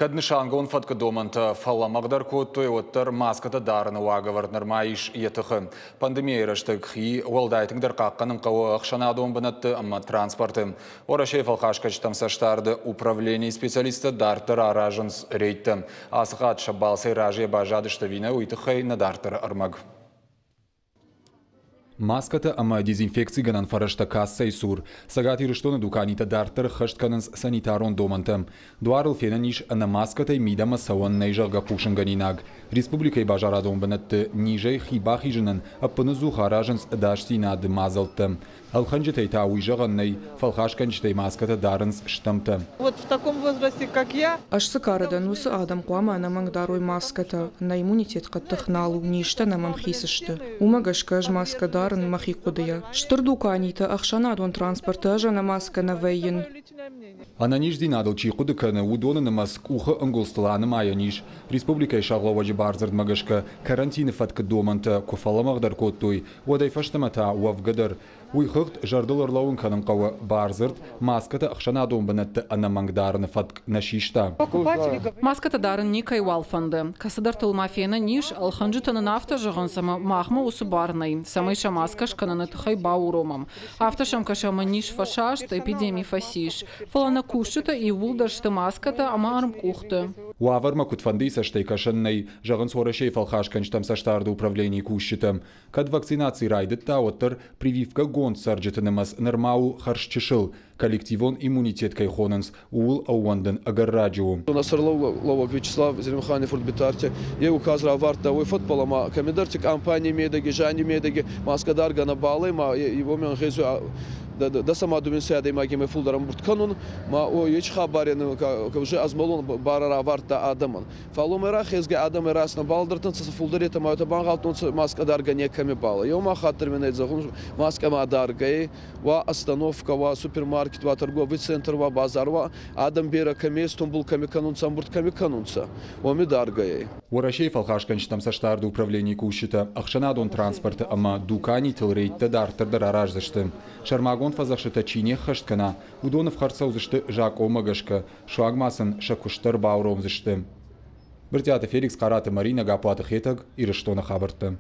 Каднышангон фатка доманта фалламагдар коттой оттар маската дарыны вагаварднар майш етығы. Пандемия раштык хи уалдайтыңдар қаққанын қауы ақшана домбанатты амма транспорты. Орашей фалқашкач тамсаштарды управление специалисты дартыр аражынс рейтті. Асықат шабалсай ражия бажады штавина уйтықай на дартыр армаг. Маската ама дезинфекции ганан фарашта касса и сур. Сагати рыштона дуканита дартыр хыштканынс санитарон домантам. Дуарыл фенаниш на маската и мидама саван нейжага пушанганинаг. Республика и бажара домбанатты нижей хибахи жинан, а панызу харажынс дашти над мазалтам. Алханджитай та уйжаганней, фалхашканчтай маската дарынс штамта. Вот в таком возрасте, как я, аш сакарадан усы адам қуама анаман дарой маската, на иммунитет қаттықналу, ништа намам хисышты. Умагашкаж маска дарын махи кудыя. Штырдуканита ахшана дон транспорта жана маска на вейн. Ана нижди надал чи кудыканы удоны на маскуха анголстыланы майяниш. Республика и шагловаджи барзард магашка карантины фатка доманта куфаламагдар коттой. Уадай фаштамата уавгадар. Уйхыгт жардылар лаун канын қауы барзырд, маската ақшана домбанатты анамангдарыны фатк нашишта. Маската дарын никай валфанды. Касадар тылмафена ниш алханжитаны нафта жығын сама махма усы барнай. Самайша маскаш кананы тхай бауромам. Автошам кашама ниш фашашта эпидемии фасиш. Фалана кушчыта и вулдашты маската ама арм кухты. Уаварма кутфандиса штай кашаннай, жағын сорашей фалхашканчтам саштарды управлений кушчытам. Кад вакцинации райдытта оттар прививка гон сарджетанымас нормау харшчышыл. Коллективон иммунитет кайхонанс уул ауандын агарраджиу. Насырлов Вячеслав Зеленхани футбитарте. Я указывал варта уй футбола ма комендерти компании медаги, жани медаги, маска даргана балы ма его мен хезу да сама думаю сяды магиме фулдарам буртканун ма о еч хабарен уже азмалон барара варта адаман. Фалумера хезге адамы расна балдыртын са фулдарета ма это бангалтун маска даргане ками балы. Я ма хатыр мен эзагун маска ма даргай ва остановка ва супермаркет ва торговый центр ва базар ва адам бера ками стумбул ками канун самбурт ками канунца. Оми даргай. Орашей фалхашканчтам саштарды управлений кушчыта ақшанадон транспорты ама дукани тылрейтті дартырдар араждышты. Шармагон фазашыта чине хашткана, удонов харцаузышты жак омагашка, шуагмасын шакуштар бауромзышты. Біртяты Феликс Караты Марина Гапуаты Хетаг и Рыштона Хабарты.